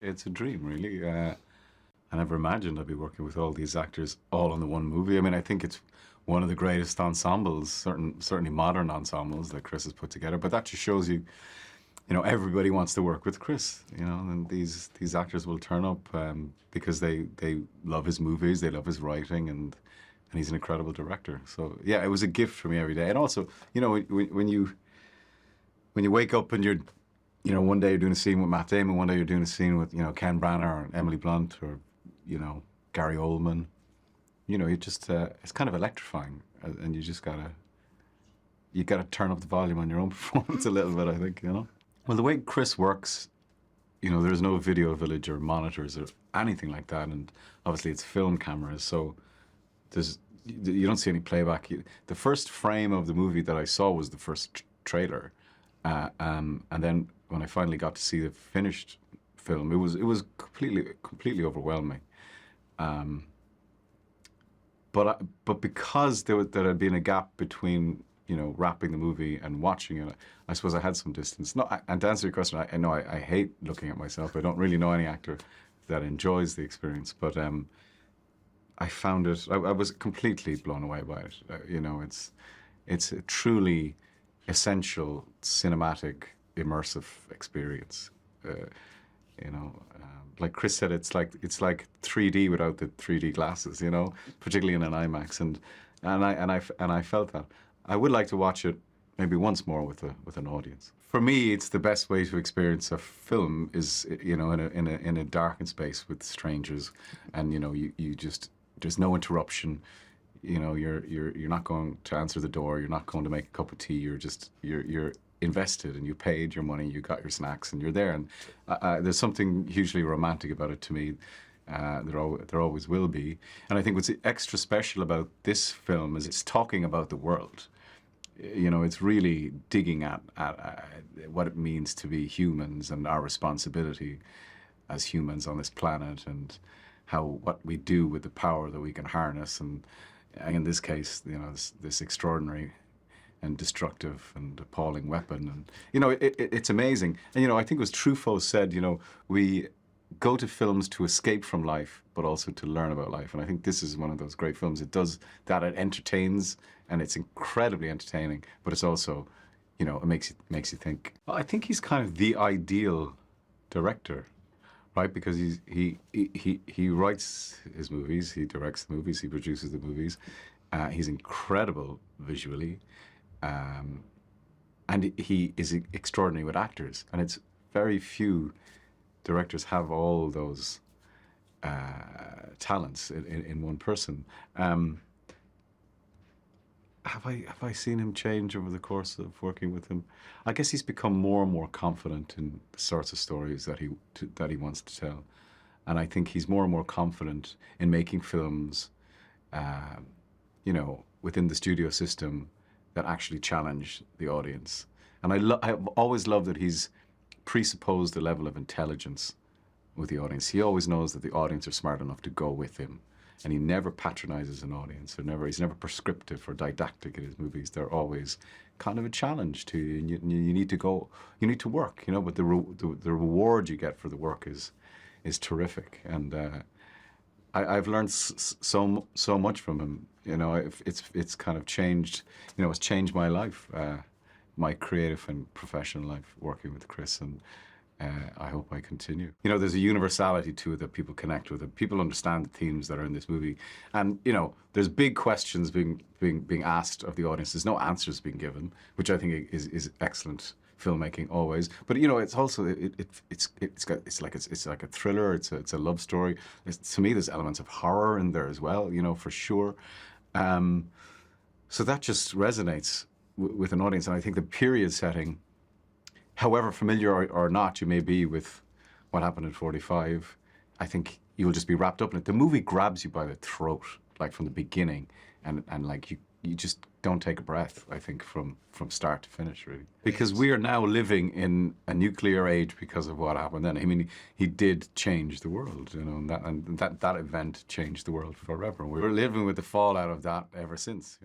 It's a dream, really. I never imagined I'd be working with all these actors all in the one movie. I mean, I think it's one of the greatest ensembles, certainly modern ensembles that Chris has put together. But that just shows you, everybody wants to work with Chris, and these actors will turn up because they love his movies, they love his writing, and he's an incredible director. So yeah, it was a gift for me every day. And also, when you wake up and you're, one day you're doing a scene with Matt Damon, one day you're doing a scene with, Ken Branagh or Emily Blunt or, Gary Oldman, you just, it's kind of electrifying, and you gotta turn up the volume on your own performance a little bit, I think, Well, the way Chris works, there's no video village or monitors or anything like that, and obviously it's film cameras, so you don't see any playback. The first frame of the movie that I saw was the first trailer, and then when I finally got to see the finished film, it was completely overwhelming. But because there had been a gap between wrapping the movie and watching it, I suppose I had some distance. No, and to answer your question, I know I hate looking at myself. I don't really know any actor that enjoys the experience, but I found it. I was completely blown away by it. It's a truly essential cinematic immersive experience. Like Chris said, it's like 3D without the 3D glasses. Particularly in an IMAX, and I felt that. I would like to watch it maybe once more with an audience. For me, it's the best way to experience a film is in a darkened space with strangers, and you just, there's no interruption. You're not going to answer the door. You're not going to make a cup of tea. You're invested, and you paid your money. You got your snacks, and you're there. And there's something hugely romantic about it to me. There always will be. And I think what's extra special about this film is it's talking about the world. It's really digging at what it means to be humans and our responsibility as humans on this planet, and what we do with the power that we can harness. And in this case, this extraordinary and destructive and appalling weapon. And it's amazing. And I think it was Truffaut said, we go to films to escape from life, but also to learn about life. And I think this is one of those great films. It does that. It entertains, and it's incredibly entertaining. But it's also, it makes you think. Well, I think he's kind of the ideal director, right? Because he writes his movies, he directs the movies, he produces the movies. He's incredible visually, and he is extraordinary with actors. And it's very few directors have all those talents in one person. Have I seen him change over the course of working with him? I guess he's become more and more confident in the sorts of stories that he wants to tell, and I think he's more and more confident in making films, within the studio system that actually challenge the audience. And I've always loved that he's presupposed a level of intelligence with the audience. He always knows that the audience are smart enough to go with him, and he never patronizes an audience, he's never prescriptive or didactic in his movies. They're always kind of a challenge to you, and you need to work, but the reward you get for the work is terrific. And I've learned so much from him. It's kind of changed, it's changed my life, my creative and professional life, working with Chris, and I hope I continue. There's a universality to it that people connect with, and people understand the themes that are in this movie. And there's big questions being asked of the audience. There's no answers being given, which I think is excellent filmmaking always. But it's also it's like a thriller. It's a love story. To me, there's elements of horror in there as well. For sure. So that just resonates with an audience, and I think the period setting, however familiar or not you may be with what happened in 45, I think you'll just be wrapped up in it. The movie grabs you by the throat, like from the beginning, and like you just don't take a breath, I think, from start to finish, really. Because we are now living in a nuclear age because of what happened then. I mean, he did change the world, and that event changed the world forever. We're living with the fallout of that ever since,